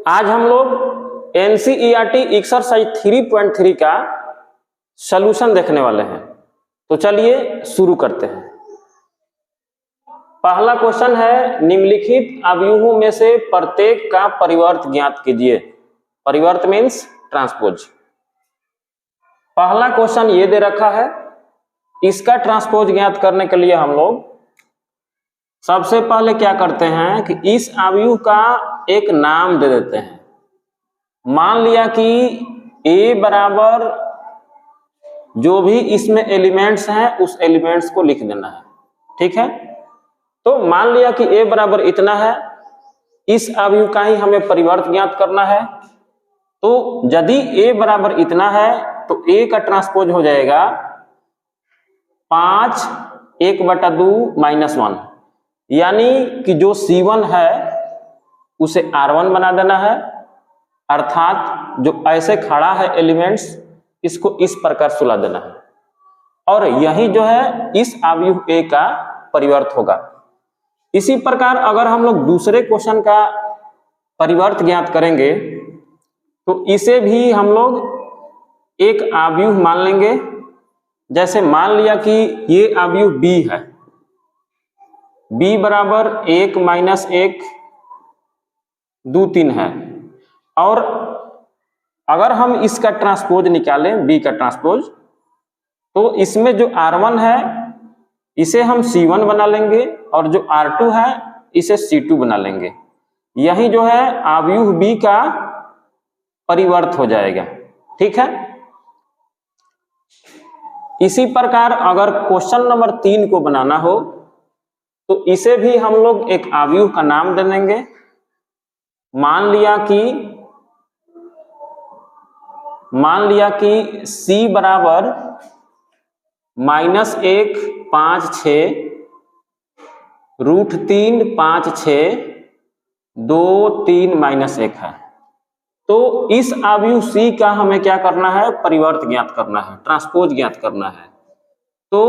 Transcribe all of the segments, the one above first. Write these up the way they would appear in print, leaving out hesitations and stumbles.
आज हम लोग एनसीईआरटी एक्सरसाइज 3.3 का सॉल्यूशन देखने वाले हैं। तो चलिए शुरू करते हैं। पहला क्वेश्चन है, निम्नलिखित अवयवों में से प्रत्येक का परिवर्त ज्ञात कीजिए। परिवर्त मीन्स ट्रांसपोज। पहला क्वेश्चन ये दे रखा है, इसका ट्रांसपोज ज्ञात करने के लिए हम लोग सबसे पहले क्या करते हैं कि इस अवयव का एक नाम दे देते हैं। मान लिया कि A बराबर जो भी इसमें एलिमेंट्स हैं उस एलिमेंट्स को लिख देना है। ठीक है, तो मान लिया कि A बराबर इतना है, इस अवयव का ही हमें परिवर्त ज्ञात करना है। तो यदि A बराबर इतना है तो A का ट्रांसपोज हो जाएगा 5 1/2 -1, यानी कि जो C1 है उसे R1 बना देना है, अर्थात जो ऐसे खड़ा है एलिमेंट्स इसको इस प्रकार सुला देना है, और यही जो है इस अवयव A का परिवर्त होगा। इसी प्रकार अगर हम लोग दूसरे क्वेश्चन का परिवर्त ज्ञात करेंगे तो इसे भी हम लोग एक अवयव मान लेंगे। जैसे मान लिया कि ये अवयव B है, B बराबर 1 - 1 2 3 है, और अगर हम इसका ट्रांसपोज निकालें B का ट्रांसपोज, तो इसमें जो R1 है इसे हम C1 बना लेंगे और जो R2 है इसे C2 बना लेंगे। यही जो है अवयव B का परिवर्त हो जाएगा। ठीक है, इसी प्रकार अगर क्वेश्चन नंबर 3 को बनाना हो तो इसे भी हम लोग एक अवयव का नाम दे देंगे। मान लिया कि C बराबर -1 5 6 √3 5 6 2 3 -1 है। तो इस अवयव C का हमें क्या करना है, परिवर्त ज्ञात करना है, ट्रांसपोज ज्ञात करना है। तो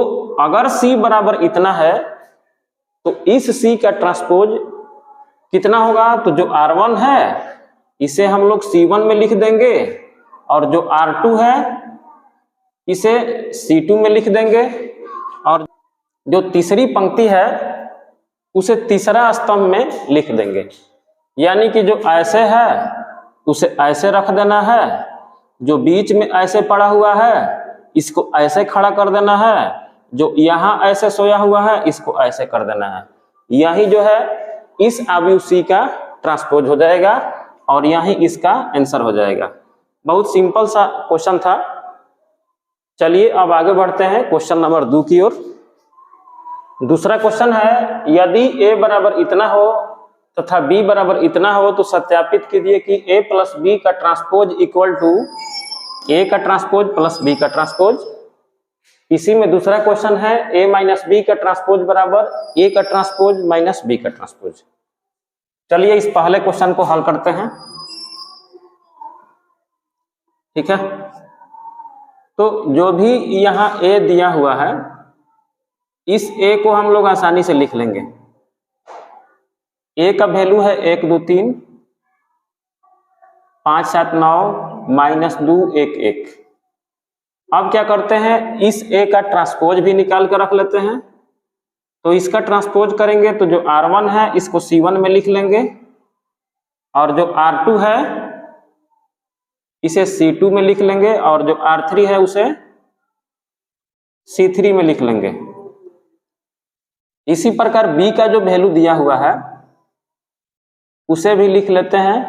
अगर C बराबर इतना है तो इस C का ट्रांसपोज कितना होगा, तो जो R1 है इसे हम लोग C1 में लिख देंगे और जो R2 है इसे C2 में लिख देंगे, और जो तीसरी पंक्ति है उसे तीसरा स्तंभ में लिख देंगे। यानी कि जो ऐसे है उसे ऐसे रख देना है, जो बीच में ऐसे पड़ा हुआ है इसको ऐसे खड़ा कर देना है, जो यहाँ ऐसे सोया हुआ है इसको ऐसे कर देना है। यही जो है इस अवयव C का ट्रांसपोज हो जाएगा और यही इसका आंसर हो जाएगा। बहुत सिंपल सा क्वेश्चन था। चलिए अब आगे बढ़ते हैं क्वेश्चन नंबर 2 की ओर। दूसरा क्वेश्चन है, यदि A बराबर इतना हो तथा B बराबर इतना हो तो सत्यापित कीजिए कि A प्लस B का ट्रांसपोज इक्वल टू A का ट्रांसपोज प्लस B का ट्रांसपोज। इसी में दूसरा क्वेश्चन है, A माइनस B का ट्रांसपोज बराबर A का ट्रांसपोज माइनस B का ट्रांसपोज। चलिए इस पहले क्वेश्चन को हल करते हैं। ठीक है, तो जो भी यहाँ A दिया हुआ है इस A को हम लोग आसानी से लिख लेंगे। A का वैल्यू है 1 2 3 5 7 9 -2 1 1। अब क्या करते हैं, इस A का ट्रांसपोज भी निकाल कर रख लेते हैं। तो इसका ट्रांसपोज करेंगे तो जो R1 है इसको C1 में लिख लेंगे और जो R2 है इसे C2 में लिख लेंगे और जो R3 है उसे C3 में लिख लेंगे। इसी प्रकार B का जो वैल्यू दिया हुआ है उसे भी लिख लेते हैं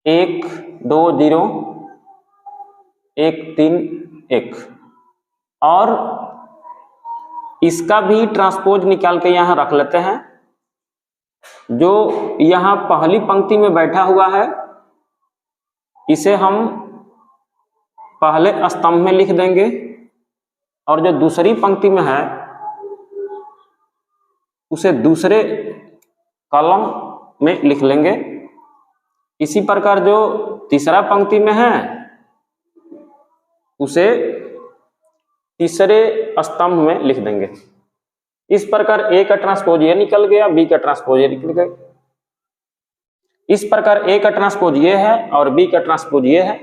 1 2 0 1 3 1, और इसका भी ट्रांसपोज निकाल के यहां रख लेते हैं। जो यहां पहली पंक्ति में बैठा हुआ है इसे हम पहले स्तंभ में लिख देंगे और जो दूसरी पंक्ति में है उसे दूसरे कॉलम में लिख लेंगे। इसी प्रकार जो तीसरा पंक्ति में है उसे तीसरे स्तंभ में लिख देंगे। इस प्रकार A का ट्रांसपोज ये निकल गया, B का ट्रांसपोज ये निकल गया। इस प्रकार ए का ट्रांसपोज ये है और बी का ट्रांसपोज ये है।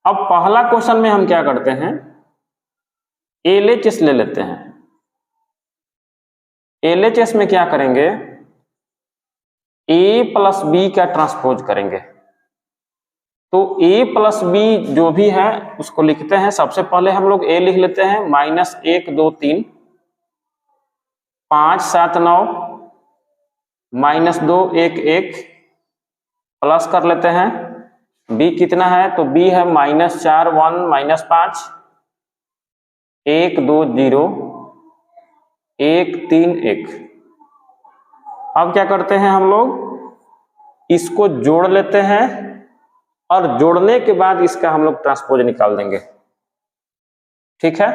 अब पहला क्वेश्चन में हम क्या करते हैं, एलएचएस ले लेते हैं। एलएचएस में क्या करेंगे, ए प्लस बी का ट्रांसपोज करेंगे। तो ए प्लस बी जो भी है उसको लिखते हैं। सबसे पहले हम लोग ए लिख लेते हैं, -1 2 3 5 7 9 -2 1 1 प्लस कर लेते हैं। बी कितना है, तो बी है -4 1 -5 1 2 0 1 3 1। अब क्या करते हैं हम लोग, इसको जोड़ लेते हैं और जोड़ने के बाद इसका हम लोग ट्रांसपोज निकाल देंगे। ठीक है,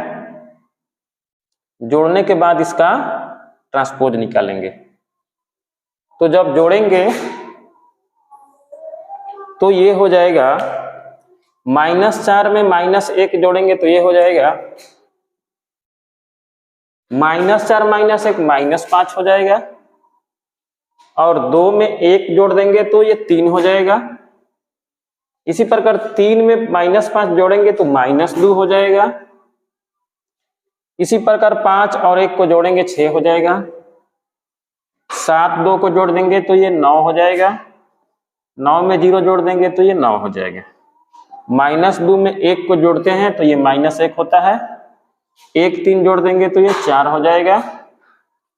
जोड़ने के बाद इसका ट्रांसपोज निकालेंगे। तो जब जोड़ेंगे तो ये हो जाएगा, -4 में -1 जोड़ेंगे तो ये हो जाएगा -4 -1 -5 हो जाएगा, और 2 में 1 जोड़ देंगे तो ये 3 हो जाएगा। इसी प्रकार 3 में -5 जोड़ेंगे तो -2 हो जाएगा। इसी प्रकार 5 और 1 को जोड़ेंगे 6 हो जाएगा। 7 2 को जोड़ देंगे तो ये 9 हो जाएगा। 9 में 0 जोड़ देंगे तो ये 9 हो जाएगा। -2 में 1 को जोड़ते हैं तो ये -1 होता है। 1 3 जोड़ देंगे तो ये 4 हो जाएगा,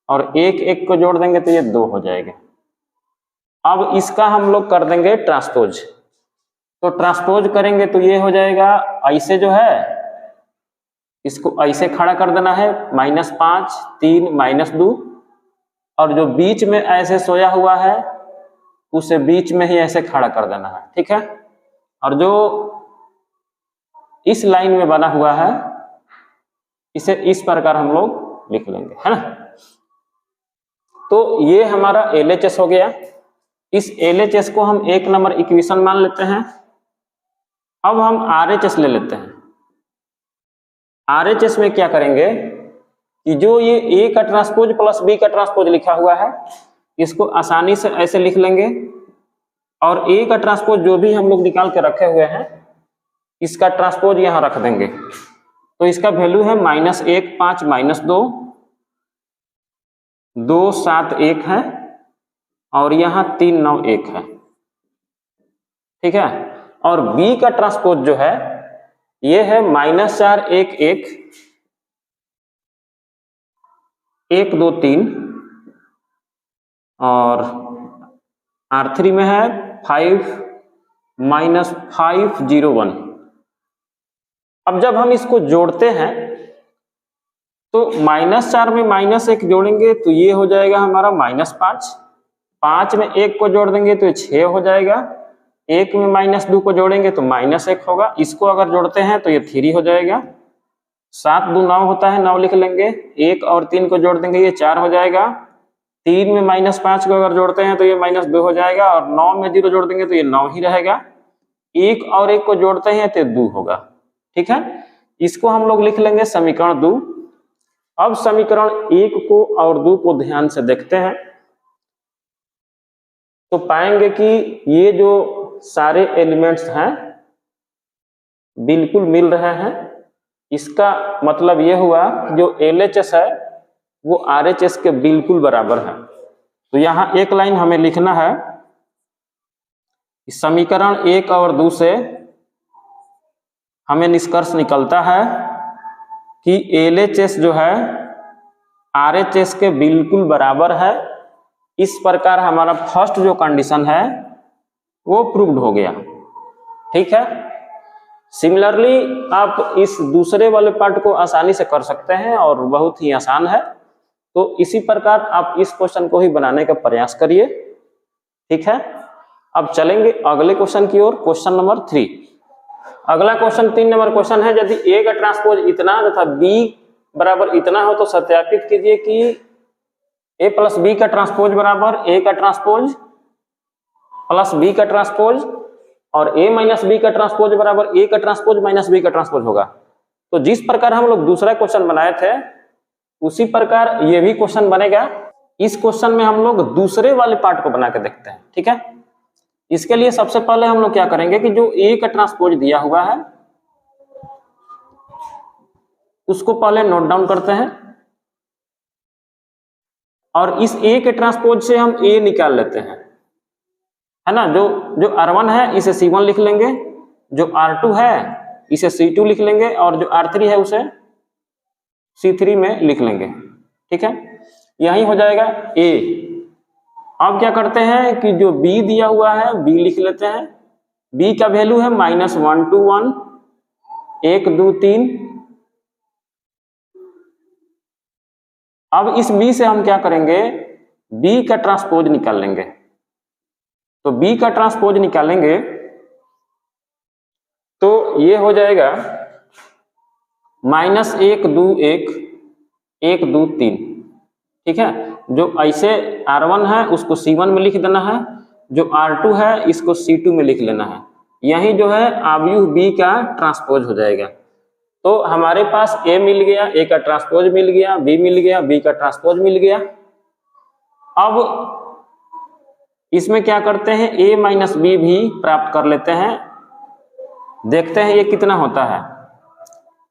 और 1 1 को जोड़ देंगे तो ये 2 हो जाएगा। अब इसका हम लोग कर देंगे ट्रांसपोज। तो ट्रांसपोज करेंगे तो ये हो जाएगा, ऐसे जो है इसको ऐसे खड़ा कर देना है, -5 3 -2, और जो बीच में ऐसे सोया हुआ है उसे बीच में ही ऐसे खड़ा कर देना है। ठीक है, और जो इस लाइन में बना हुआ है इसे इस प्रकार हम लोग लिख लेंगे, है ना। तो ये हमारा एलएचएस हो गया। इस एलएचएस को हम 1 नंबर इक्वेशन मान लेते हैं। अब हम आरएचएस ले लेते हैं। आरएचएस में क्या करेंगे कि जो ये ए का ट्रांसपोज प्लस बी का ट्रांसपोज लिखा हुआ है इसको आसानी से ऐसे लिख लेंगे, और ए का ट्रांसपोज जो भी हम लोग निकाल के रखे हुए हैं इसका ट्रांसपोज यहां रख देंगे। तो इसका वैल्यू है -1 5 -2 2 7 1 है, और यहाँ 3 9 1 है। ठीक है, और बी का ट्रांसपोज जो है ये है -4 1 1 1 2 3, और R3 में है 5 -5 0 1। अब जब हम इसको जोड़ते हैं तो -4 में -1 जोड़ेंगे तो ये हो जाएगा हमारा -5। 5 में 1 को जोड़ देंगे तो 6 हो जाएगा। 1 में -2 को जोड़ेंगे तो -1 होगा। इसको अगर जोड़ते हैं तो ये 3 हो जाएगा। 7 2 9 होता है, 9 लिख लेंगे। 1 और 3 को जोड़ देंगे ये 4 हो जाएगा। 3 में -5 को अगर जोड़ते हैं तो ये -2 हो जाएगा, और 9 में 0 जोड़ देंगे तो ये 9 ही रहेगा। 1 और 1 को जोड़ते हैं तो 2 होगा। ठीक है, इसको हम लोग लिख लेंगे समीकरण 2। अब समीकरण 1 को और 2 को ध्यान से देखते हैं तो पाएंगे कि ये जो सारे एलिमेंट्स हैं बिल्कुल मिल रहे हैं। इसका मतलब ये हुआ जो LHS है वो RHS के बिल्कुल बराबर है। तो यहाँ एक लाइन हमें लिखना है, समीकरण 1 और 2 से हमें निष्कर्ष निकलता है कि LHS जो है RHS के बिल्कुल बराबर है। इस प्रकार हमारा फर्स्ट जो कंडीशन है वो प्रूव्ड हो गया। ठीक है, सिमिलरली आप इस दूसरे वाले पार्ट को आसानी से कर सकते हैं और बहुत ही आसान है। तो इसी प्रकार आप इस क्वेश्चन को ही बनाने का प्रयास करिए। ठीक है, अब चलेंगे अगले क्वेश्चन की ओर, क्वेश्चन नंबर 3। अगला क्वेश्चन 3 नंबर क्वेश्चन है, यदि ए का ट्रांसपोज इतना तथा बी बराबर इतना हो तो सत्यापित कीजिए कि ए प्लस बी का ट्रांसपोज बराबर ए का ट्रांसपोज प्लस बी का ट्रांसपोज, और ए माइनस बी का ट्रांसपोज बराबर ए का ट्रांसपोज माइनस बी का ट्रांसपोज होगा। तो जिस प्रकार हम लोग दूसरा क्वेश्चन बनाए थे उसी प्रकार ये भी क्वेश्चन बनेगा। इस क्वेश्चन में हम लोग दूसरे वाले पार्ट को बना के देखते हैं, ठीक है। इसके लिए सबसे पहले हम लोग क्या करेंगे कि जो ए का ट्रांसपोज दिया हुआ है उसको पहले नोट डाउन करते हैं, और इस ए के ट्रांसपोज से हम ए निकाल लेते हैं, है ना। जो R1 है इसे C1 लिख लेंगे, जो R2 है इसे C2 लिख लेंगे, और जो R3 है उसे C3 में लिख लेंगे, ठीक है। यही हो जाएगा A। अब क्या करते हैं कि जो B दिया हुआ है B लिख लेते हैं। B का वैल्यू है -1 2 1, 1 2 3। अब इस B से हम क्या करेंगे, B का ट्रांसपोज निकाल लेंगे। तो B का ट्रांसपोज निकालेंगे तो ये हो जाएगा -1 2 1, 1 2 3, ठीक है। जो ऐसे R1 है उसको C1 में लिख देना है, जो R2 है इसको C2 में लिख लेना है। यही जो है अवयव B का ट्रांसपोज हो जाएगा। तो हमारे पास A मिल गया, A का ट्रांसपोज मिल गया, B मिल गया, B का ट्रांसपोज मिल गया। अब इसमें क्या करते हैं, A माइनस B भी प्राप्त कर लेते हैं, देखते हैं ये कितना होता है।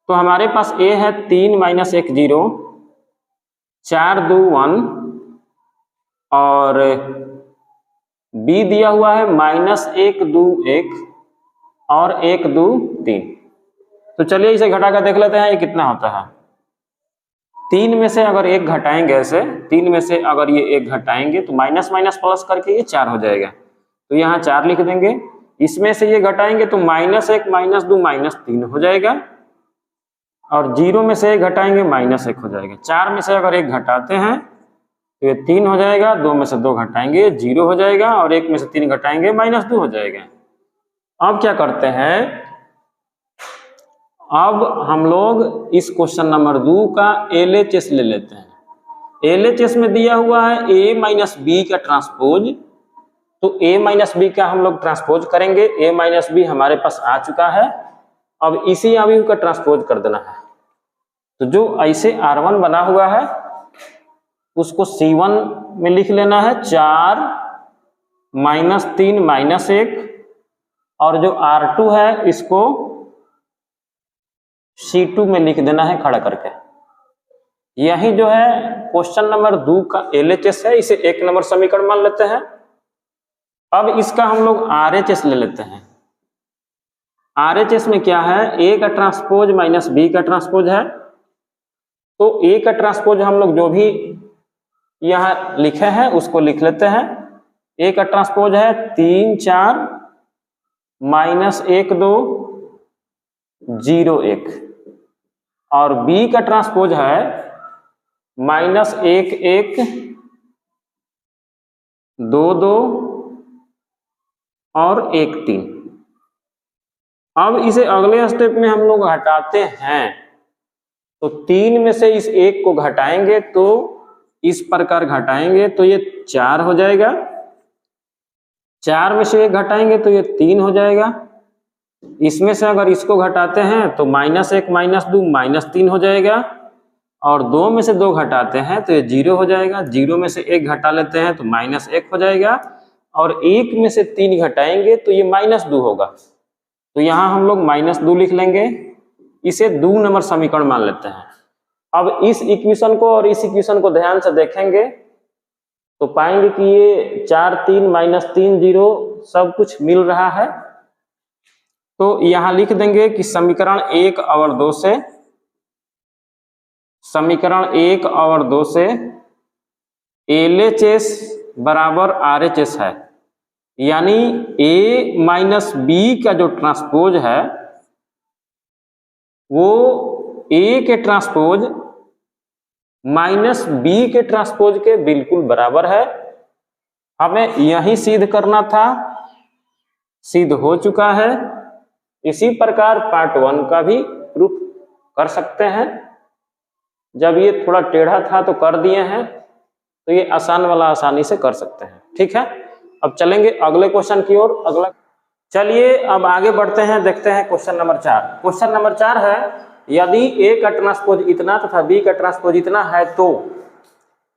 तो हमारे पास A है 3 - 1 0, 4 2 1, और B दिया हुआ है -1 2 1 और 1 2 3। तो चलिए इसे घटा कर देख लेते हैं ये कितना होता है। 3 में से अगर 1 घटाएंगे, ऐसे 3 में से अगर ये 1 घटाएंगे तो माइनस माइनस प्लस करके ये 4 हो जाएगा। तो यहाँ 4 लिख देंगे। इसमें से ये घटाएंगे तो -1 -2 -3 हो जाएगा, और 0 में से 1 घटाएंगे -1 हो जाएगा। 4 में से अगर 1 घटाते हैं तो ये 3 हो जाएगा, 2 में से 2 घटाएंगे 0 हो जाएगा, और 1 में से 3 घटाएंगे -2 हो जाएगा। अब क्या करते हैं, अब हम लोग इस क्वेश्चन नंबर 2 का LHS ले लेते हैं। LHS में दिया हुआ है A माइनस B का ट्रांसपोज, तो A माइनस B का हम लोग ट्रांसपोज करेंगे। A माइनस B हमारे पास आ चुका है, अब इसी अवयव का ट्रांसपोज कर देना है। तो जो ऐसे R1 बना हुआ है उसको C1 में लिख लेना है, 4 -3 -1, और जो R2 है इसको C2 में लिख देना है खड़ा करके। यही जो है क्वेश्चन नंबर 2 का LHS है। इसे 1 नंबर समीकरण मान लेते हैं। अब इसका हम लोग RHS ले लेते हैं। RHS में क्या है, A का ट्रांसपोज माइनस B का ट्रांसपोज है। तो A का ट्रांसपोज हम लोग जो भी यहाँ लिखे हैं उसको लिख लेते हैं। A का ट्रांसपोज है 3 4 -1 2 0 1, और B का ट्रांसपोज है -1 1 2 2 और 1 3। अब इसे अगले स्टेप में हम लोग हटाते हैं, तो 3 में से इस 1 को घटाएंगे तो इस प्रकार घटाएंगे तो ये 4 हो जाएगा। 4 में से 1 घटाएंगे तो ये 3 हो जाएगा। इसमें से अगर इसको घटाते हैं तो -1 -2 -3 हो जाएगा, और 2 में से 2 घटाते हैं तो ये 0 हो जाएगा। 0 में से 1 घटा लेते हैं तो -1 हो जाएगा, और 1 में से 3 घटाएंगे तो ये -2 होगा। तो यहाँ हम लोग -2 लिख लेंगे। इसे 2 नंबर समीकरण मान लेते हैं। अब इस इक्वेशन को और इस इक्वेशन को ध्यान से देखेंगे तो पाएंगे कि ये 4 3 -3 0 सब कुछ मिल रहा है। तो यहाँ लिख देंगे कि समीकरण 1 और 2 से, समीकरण 1 और 2 से LHS बराबर RHS है, यानी A माइनस B का जो ट्रांसपोज है वो A के ट्रांसपोज माइनस B के ट्रांसपोज के बिल्कुल बराबर है। हमें यही सिद्ध करना था, सिद्ध हो चुका है। इसी प्रकार पार्ट 1 का भी प्रूफ कर सकते हैं। जब ये थोड़ा टेढ़ा था तो कर दिए हैं, तो ये आसान वाला आसानी से कर सकते हैं, ठीक है। अब चलेंगे अगले क्वेश्चन की ओर। अगला चलिए अब आगे बढ़ते हैं, देखते हैं क्वेश्चन नंबर 4। क्वेश्चन नंबर 4 है, यदि A का ट्रांसपोज इतना तथा B का ट्रांसपोज इतना है तो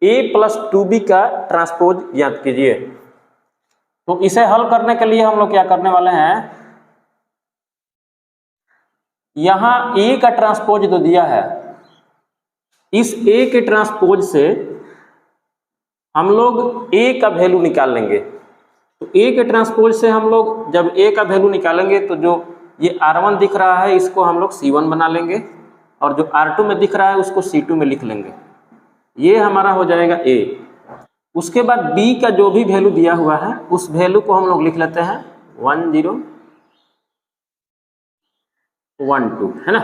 a+2b का ट्रांसपोज ज्ञात कीजिए। तो इसे हल करने के लिए हम लोग क्या करने वाले हैं, यहां a का ट्रांसपोज जो दिया है, इस a के ट्रांसपोज से हम लोग a का वैल्यू निकाल लेंगे। तो a के ट्रांसपोज से हम लोग जब a का वैल्यू निकालेंगे तो जो ये r1 दिख रहा है इसको हम लोग c1 बना लेंगे और जो r2 में दिख रहा है उसको c2 में लिख लेंगे। ये हमारा हो जाएगा a। उसके बाद b का जो भी वैल्यू दिया हुआ है उस वैल्यू को हम लोग लिख लेते हैं 1 0 1 2, है ना।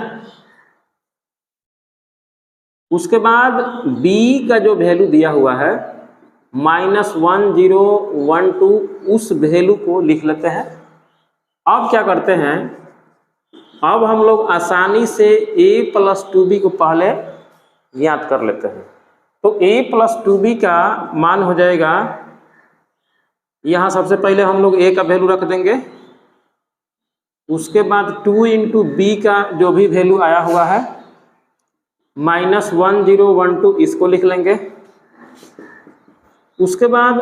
उसके बाद b का जो वैल्यू दिया हुआ है -1 0 1 2, उस वैल्यू को लिख लेते हैं। अब क्या करते हैं, अब हम लोग आसानी से a+2b को पहले ज्ञात कर लेते हैं। तो a+2b का मान हो जाएगा, यहाँ सबसे पहले हम लोग a का वैल्यू रख देंगे, उसके बाद 2 × b का जो भी वैल्यू आया हुआ है -1 0 1 2 इसको लिख लेंगे। उसके बाद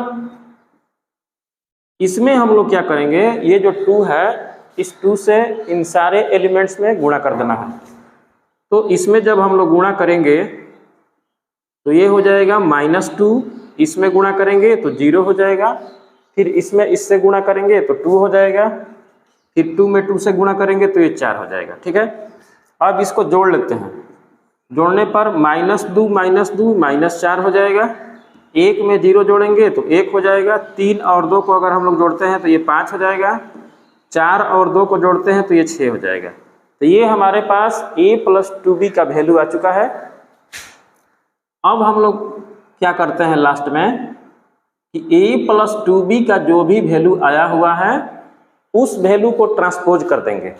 इसमें हम लोग क्या करेंगे, ये जो 2 है इस 2 से इन सारे एलिमेंट्स में गुणा कर देना है। तो इसमें जब हम लोग गुणा करेंगे तो ये हो जाएगा -2, इसमें गुणा करेंगे तो 0 हो जाएगा, फिर इसमें इससे गुणा करेंगे तो 2 हो जाएगा, फिर 2 में 2 से गुणा करेंगे तो ये 4 हो जाएगा। ठीक है, अब इसको जोड़ लेते हैं। जोड़ने पर -2 -4 हो जाएगा, 1 में 0 जोड़ेंगे तो 1 हो जाएगा, 3 और 2 को अगर हम लोग जोड़ते हैं तो ये 5 हो जाएगा, 4 और 2 को जोड़ते हैं तो ये 6 हो जाएगा। तो ये हमारे पास a+2b का वैल्यू आ चुका है। अब हम लोग क्या करते हैं लास्ट में कि a+2b का जो भी वैल्यू आया हुआ है उस वैल्यू को ट्रांसपोज कर देंगे।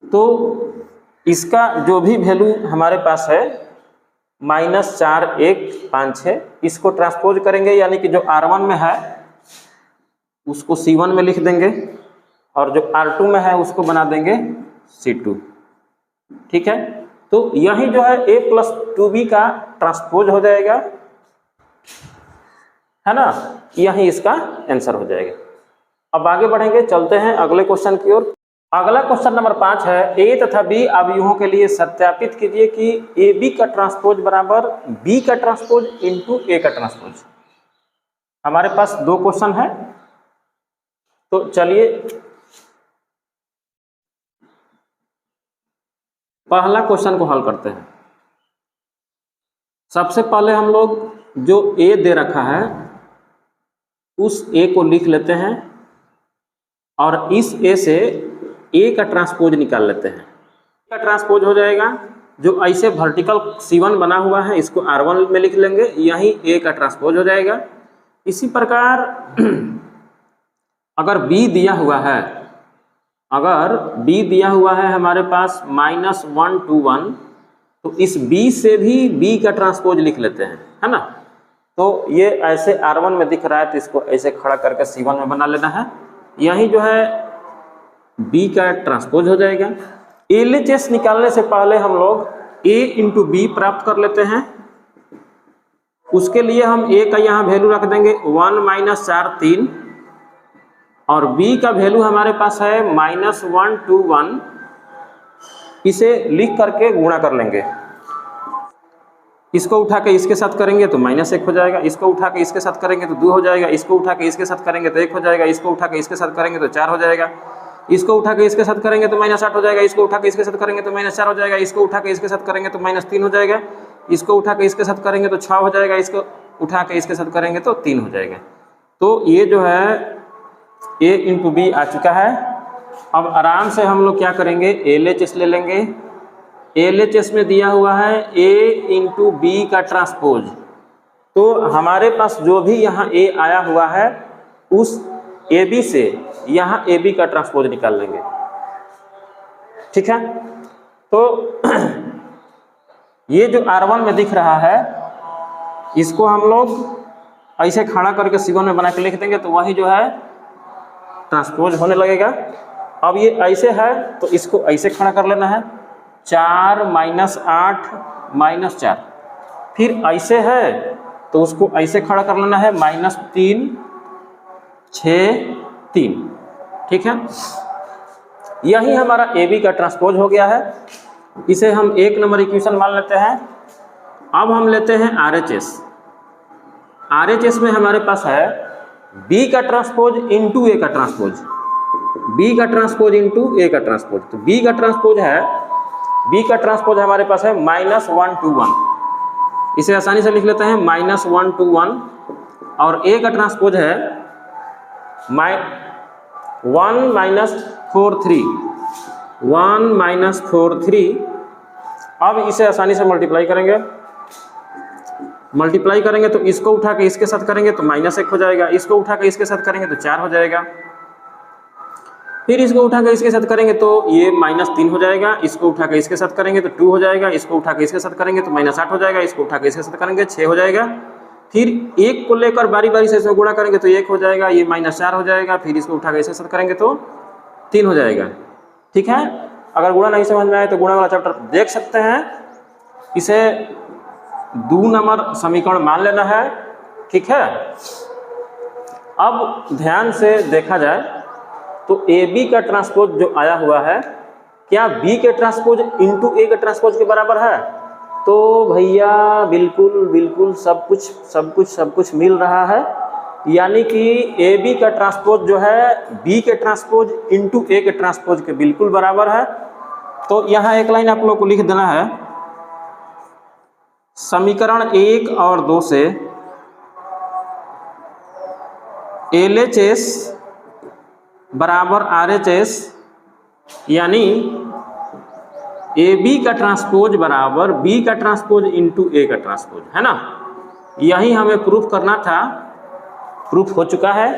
तो इसका जो भी वैल्यू हमारे पास है -4 1 5 6, इसको ट्रांसपोज करेंगे, यानी कि जो r1 में है उसको c1 में लिख देंगे और जो r2 में है उसको बना देंगे c2। ठीक है, तो यही जो है a+2b का ट्रांसपोज हो जाएगा, है ना, यही इसका आंसर हो जाएगा। अब आगे बढ़ेंगे, चलते हैं अगले क्वेश्चन की ओर। अगला क्वेश्चन नंबर 5 है, a तथा b अवयवों के लिए सत्यापित कीजिए कि ab का ट्रांसपोज बराबर b का ट्रांसपोज इंटू a का ट्रांसपोज। हमारे पास 2 क्वेश्चन है, तो चलिए पहला क्वेश्चन को हल करते हैं। सबसे पहले हम लोग जो a दे रखा है उस a को लिख लेते हैं और इस a से a का ट्रांसपोज निकाल लेते हैं। का ट्रांसपोज हो जाएगा, जो ऐसे वर्टिकल c1 बना हुआ है इसको r1 में लिख लेंगे, यही a का ट्रांसपोज हो जाएगा। इसी प्रकार अगर b दिया हुआ है, अगर b दिया हुआ है हमारे पास -1 2 1, तो इस b से भी b का ट्रांसपोज लिख लेते हैं, है ना। तो ये ऐसे r1 में दिख रहा है तो इसको ऐसे खड़ा करके c1 में बना लेना है, यही जो है b का ट्रांसपोज हो जाएगा। LHS निकालने से पहले हम लोग a × b प्राप्त कर लेते हैं। उसके लिए हम a का यहाँ वैल्यू रख देंगे 1 -4 3 और b का वैल्यू हमारे पास है -1 2 1, इसे लिख करके गुणा कर लेंगे। इसको उठा के इसके साथ करेंगे तो -1 हो जाएगा, इसको उठा के इसके साथ करेंगे तो 2 हो जाएगा, इसको उठा के इसके साथ करेंगे तो 1 हो जाएगा, इसको उठा के इसके साथ करेंगे तो 4 हो जाएगा, इसको उठा के इसके साथ करेंगे तो -8 हो जाएगा, इसको उठा के इसके साथ करेंगे तो -4 हो जाएगा, इसको उठा के इसके साथ करेंगे तो -3 हो जाएगा, इसको उठा के इसके साथ करेंगे तो 6 हो जाएगा, इसको उठा के इसके साथ करेंगे तो 3 हो जाएगा। तो ये जो है a × b आ चुका है। अब आराम से हम लोग क्या करेंगे, LHS ले लेंगे। LHS में दिया हुआ है a × b का ट्रांसपोज, तो हमारे पास जो भी यहाँ a आया हुआ है उस AB से यहाँ AB का ट्रांसपोज निकाल लेंगे। ठीक है, तो ये जो R1 में दिख रहा है इसको हम लोग ऐसे खड़ा करके C1 में बना के लिख देंगे, तो वही जो है ट्रांसपोज होने लगेगा। अब ये ऐसे है तो इसको ऐसे खड़ा कर लेना है, 4 -8 -4, फिर ऐसे है तो उसको ऐसे खड़ा कर लेना है, -3 6 3, ठीक है। यही हमारा ए बी का ट्रांसपोज हो गया है। इसे हम 1 नंबर इक्वेशन मान लेते हैं। अब हम लेते हैं RHS। RHS में हमारे पास है बी का ट्रांसपोज इंटू ए का ट्रांसपोज, बी का ट्रांसपोज इंटू ए का ट्रांसपोज। तो बी का ट्रांसपोज है, बी का ट्रांसपोज हमारे पास है -1 2 1, इसे आसानी से लिख लेते हैं -1 2 1। और ए का ट्रांसपोज है 1 4 3, 1 4 3। अब इसे आसानी से मल्टीप्लाई करेंगे, मल्टीप्लाई करेंगे तो इसको उठा के इसके साथ करेंगे तो -1 हो जाएगा, इसको उठा के इसके साथ करेंगे तो 4 हो जाएगा, फिर इसको उठा के इसके साथ करेंगे तो ये -3 हो जाएगा, इसको उठा के इसके साथ करेंगे तो 2 हो जाएगा, इसको उठा के इसके साथ करेंगे तो -8 हो जाएगा, इसको उठा के इसके साथ करेंगे 6 हो जाएगा। फिर 1 को लेकर बारी बारी से इसमें गुणा करेंगे तो 1 हो जाएगा, ये -4 हो जाएगा, फिर इसको उठा के इसके साथ करेंगे तो 3 हो जाएगा, ठीक है। अगर गुणा नहीं समझ में आए तो गुणा वाला चैप्टर देख सकते हैं। इसे 2 नंबर समीकरण मान लेना है, ठीक है। अब ध्यान से देखा जाए तो ए बी का ट्रांसपोज जो आया हुआ है, क्या बी के ट्रांसपोज इंटू ए के ट्रांसपोज के बराबर है? तो भैया बिल्कुल बिल्कुल सब कुछ मिल रहा है। यानी कि ए बी का ट्रांसपोज जो है बी के ट्रांसपोज इंटू ए के ट्रांसपोज के बिल्कुल बराबर है। तो यहाँ एक लाइन आप लोग को लिख देना है, समीकरण 1 और 2 से LHS बराबर RHS, यानी ए बी का ट्रांसपोज बराबर बी का ट्रांसपोज इंटू ए का ट्रांसपोज, है ना। यही हमें प्रूफ करना था, प्रूफ हो चुका है।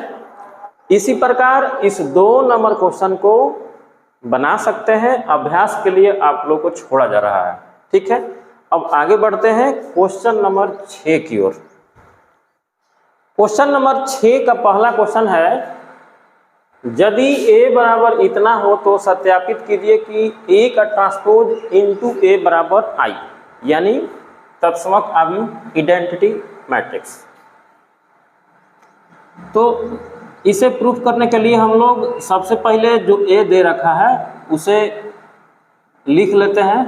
इसी प्रकार इस 2 नंबर क्वेश्चन को बना सकते हैं, अभ्यास के लिए आप लोग को छोड़ा जा रहा है, ठीक है। अब आगे बढ़ते हैं क्वेश्चन नंबर 6 की ओर। क्वेश्चन नंबर 6 का पहला क्वेश्चन है, यदि a बराबर इतना हो तो सत्यापित कीजिए कि a का ट्रांसपोज इंटू a बराबर I, यानी तत्समक अवयव आइडेंटिटी मैट्रिक्स। तो इसे प्रूफ करने के लिए हम लोग सबसे पहले जो a दे रखा है उसे लिख लेते हैं।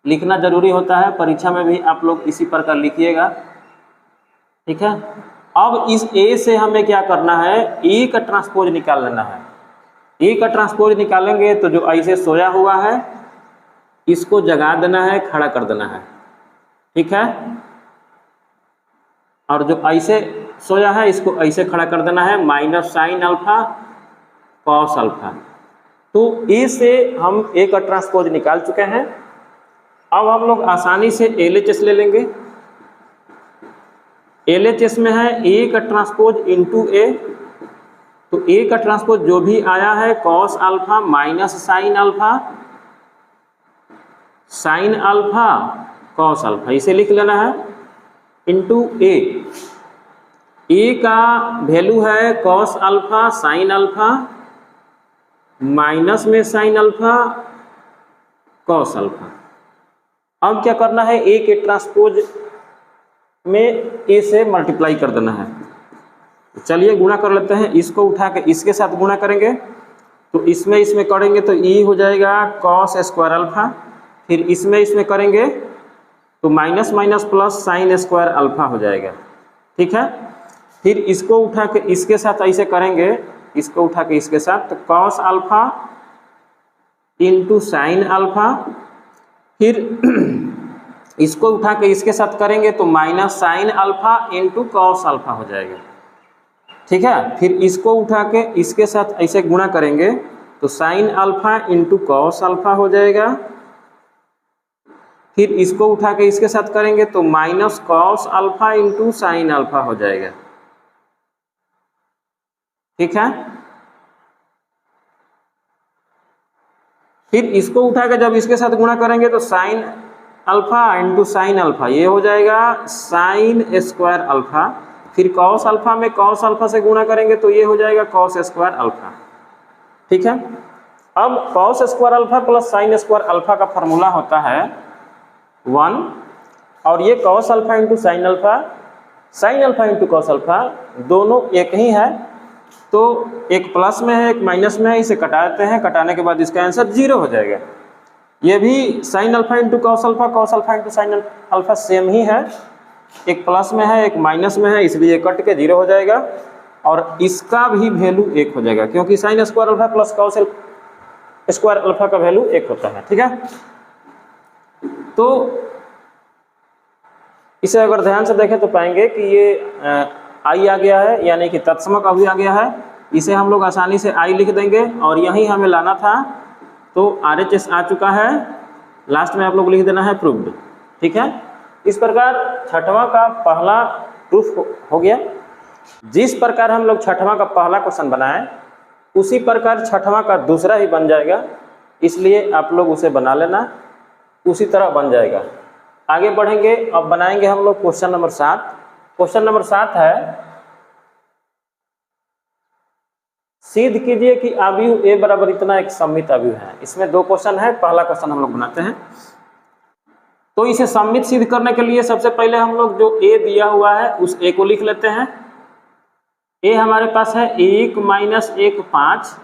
लिखना जरूरी होता है, परीक्षा में भी आप लोग इसी प्रकार लिखिएगा, ठीक है। अब इस a से हमें क्या करना है, a का ट्रांसपोज निकाल लेना है। a का ट्रांसपोज निकालेंगे तो जो ऐसे सोया हुआ है इसको जगा देना है, खड़ा कर देना है, ठीक है। और जो ऐसे सोया है इसको ऐसे खड़ा कर देना है, -sin अल्फा cos अल्फा। तो a से हम a का ट्रांसपोज निकाल चुके हैं। अब हम लोग आसानी से LHS ले लेंगे। LHS में है a का ट्रांसपोज इंटू a, तो a का ट्रांसपोज जो भी आया है cos alpha minus sin alpha, sin alpha cos alpha, इसे लिख लेना है इंटू a। a का वैल्यू है cos alpha sin alpha minus में sin अल्फा cos अल्फा। अब क्या करना है, a के ट्रांसपोज में a से मल्टीप्लाई कर देना है। चलिए गुणा कर लेते हैं। इसको उठा के इसके साथ गुणा करेंगे तो इसमें करेंगे तो e हो जाएगा cos स्क्वायर अल्फा, फिर इसमें करेंगे तो minus minus plus sin square alpha हो जाएगा, ठीक है। फिर इसको उठा के इसके साथ ऐसे करेंगे, इसको उठा के इसके साथ तो cos alpha into sine alpha, फिर इसको उठा के इसके साथ करेंगे तो minus sign alpha into cos alpha हो जाएगा, ठीक है। फिर इसको उठा के इसके साथ ऐसे गुणा करेंगे तो sign alpha into cos alpha हो जाएगा। फिर इसको उठा के इसके साथ करेंगे तो minus cos alpha into sine alpha हो जाएगा, ठीक है। फिर इसको उठा के जब इसके साथ गुणा करेंगे तो sign alpha into sine alpha, ये हो जाएगा साइन स्क्वायर अल्फा। फिर कॉस अल्फा में कॉस अल्फा से गुणा करेंगे तो ये हो जाएगा कॉस स्क्वायर अल्फा, ठीक है। अब cos square alpha plus sine square alpha का फॉर्मूला होता है 1 और ये cos alpha into sine alpha into cos alpha दोनों एक ही है, तो एक प्लस में है एक माइनस में है, इसे कटा देते हैं, कटाने के बाद इसका आंसर 0 हो जाएगा। ये भी sine alpha into cos alpha into sine alpha same ही है, एक प्लस में है एक माइनस में है, इसलिए कट के 0 हो जाएगा और इसका भी वैल्यू 1 हो जाएगा, क्योंकि sine square alpha plus cos square alpha का वैल्यू 1 होता है। ठीक है, तो इसे अगर ध्यान से देखें तो पाएंगे कि ये आई आ गया है, यानी कि तत्समक अभी आ गया है, इसे हम लोग आसानी से आई लिख देंगे और यही हमें लाना था, तो RHS आ चुका है, लास्ट में आप लोग लिख देना है प्रूव्ड। ठीक है, इस प्रकार छठवां का पहला प्रूफ हो गया। जिस प्रकार हम लोग छठवां का पहला क्वेश्चन बनाए उसी प्रकार छठवां का दूसरा ही बन जाएगा, इसलिए आप लोग उसे बना लेना, उसी तरह बन जाएगा। आगे बढ़ेंगे, अब बनाएंगे हम लोग क्वेश्चन नंबर 7। क्वेश्चन नंबर 7 है, सिद्ध कीजिए कि अवयव A बराबर इतना एक सममित अवयव है। इसमें 2 क्वेश्चन है, पहला क्वेश्चन हम लोग बनाते हैं। तो इसे सममित सिद्ध करने के लिए सबसे पहले हम लोग जो A दिया हुआ है उस A को लिख लेते हैं। A हमारे पास है 1 - 1 5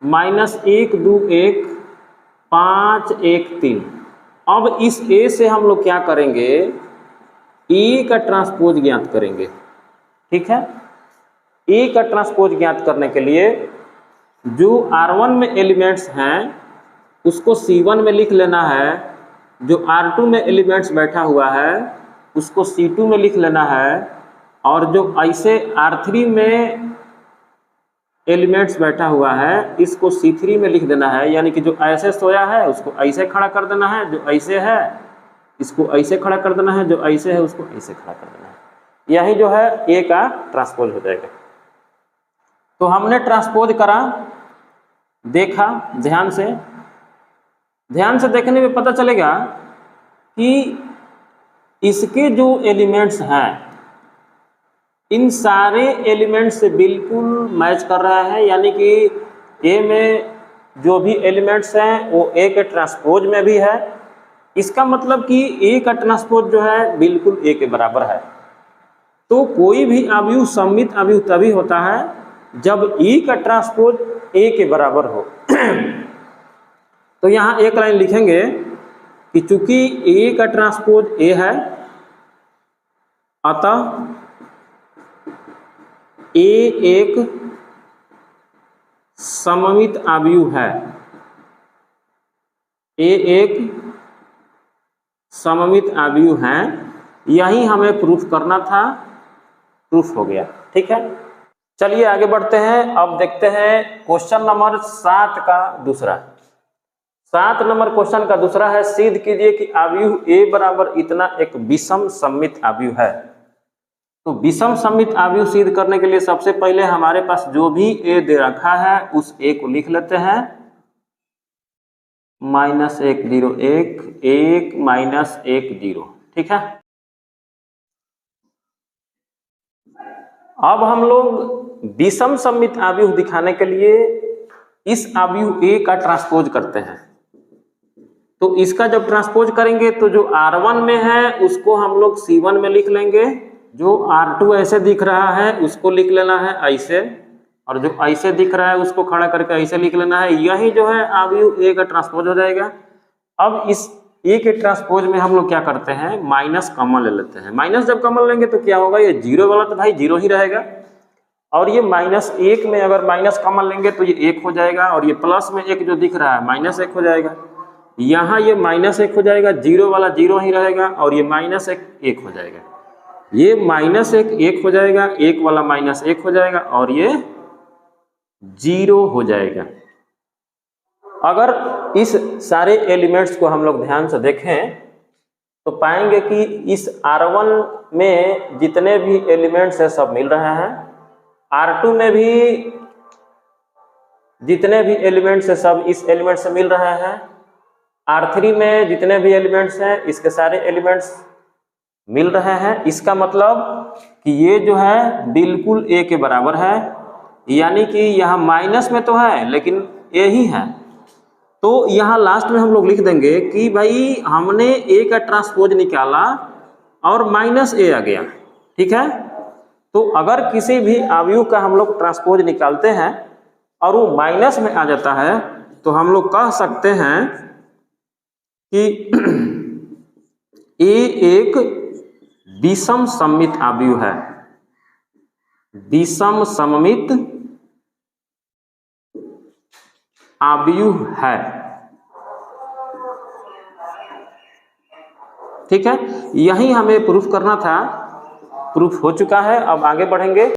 -1 2 1 5 1 3। अब इस A से हम लोग क्या करेंगे, A का ट्रांसपोज ज्ञात करेंगे। ठीक है, A का ट्रांसपोज ज्ञात करने के लिए जो R1 में एलिमेंट्स हैं उसको C1 में लिख लेना है, जो R2 में एलिमेंट्स बैठा हुआ है उसको C2 में लिख लेना है, और जो ऐसे R3 में एलिमेंट्स बैठा हुआ है इसको C3 में लिख देना है, यानी कि जो ऐसे सोया है उसको ऐसे खड़ा कर देना है, जो ऐसे है इसको ऐसे खड़ा कर देना है, जो ऐसे है उसको ऐसे खड़ा कर देना है। यही जो है A का ट्रांसपोज हो जाएगा। तो हमने ट्रांसपोज करा, देखा, ध्यान से देखने में पता चलेगा कि इसके जो एलिमेंट्स हैं इन सारे एलिमेंट्स से बिल्कुल मैच कर रहा है, यानी कि A में जो भी एलिमेंट्स हैं वो A के ट्रांसपोज में भी है। इसका मतलब कि A का ट्रांसपोज जो है बिल्कुल A के बराबर है। तो कोई भी अवयव सममित अवयव तभी होता है जब E का ट्रांसपोज A के बराबर हो। तो यहाँ एक लाइन लिखेंगे कि चूंकि A का ट्रांसपोज A है, अतः A एक सममित अवयव है। A एक सममित अवयव है, यही हमें प्रूफ करना था, प्रूफ हो गया। ठीक है, चलिए आगे बढ़ते हैं। अब देखते हैं क्वेश्चन नंबर 7 का दूसरा। 7 नंबर क्वेश्चन का दूसरा है, सिद्ध कीजिए कि अवयव A बराबर इतना एक विषम सममित अवयव है। तो विषम सममित अवयव सिद्ध करने के लिए सबसे पहले हमारे पास जो भी A दे रखा है उस A को लिख लेते हैं, -1 0 1 1 -1 0। ठीक है, अब हम लोग विषम सममित अवयव दिखाने के लिए इस अवयव A का ट्रांसपोज करते हैं। तो इसका जब ट्रांसपोज करेंगे तो जो R1 में है उसको हम लोग C1 में लिख लेंगे, जो R2 ऐसे दिख रहा है उसको लिख लेना है ऐसे, और जो ऐसे दिख रहा है उसको खड़ा करके ऐसे लिख लेना है। यही जो है अवयव A का ट्रांसपोज हो जाएगा। अब इस A के ट्रांसपोज में हम लोग क्या करते हैं, माइनस कॉमन ले लेते हैं। माइनस जब कॉमन लेंगे तो क्या होगा, ये 0 वाला तो भाई 0 ही रहेगा, और ये -1 में अगर माइनस कॉमन लेंगे तो ये 1 हो जाएगा, और ये प्लस में 1 जो दिख रहा है -1 हो जाएगा। यहाँ ये -1 हो जाएगा, 0 वाला 0 ही रहेगा, और ये -1 1 हो जाएगा। ये -1 1 हो जाएगा, 1 वाला -1 हो जाएगा, और ये 0 हो जाएगा। अगर इस सारे एलिमेंट्स को हम लोग ध्यान से देखें तो पाएंगे कि इस R1 में जितने भी एलिमेंट्स हैं सब मिल रहे हैं, R2 में भी जितने भी एलिमेंट्स हैं सब इस एलिमेंट से मिल रहे हैं, R3 में जितने भी एलिमेंट्स हैं इसके सारे एलिमेंट्स मिल रहे हैं। इसका मतलब कि ये जो है बिल्कुल A के बराबर है, यानी कि यहाँ माइनस में तो है लेकिन A ही है। तो यहाँ लास्ट में हम लोग लिख देंगे कि भाई हमने A का ट्रांसपोज निकाला और माइनस ए आ गया, ठीक है। तो अगर किसी भी अवयव का हम लोग ट्रांसपोज निकालते हैं और वो माइनस में आ जाता है तो हम लोग कह सकते हैं कि ए एक विषम सममित अवयव है, विषम सममित अवयव है, ठीक है। यही हमें प्रूफ करना था, प्रूफ हो चुका है। अब आगे बढ़ेंगे।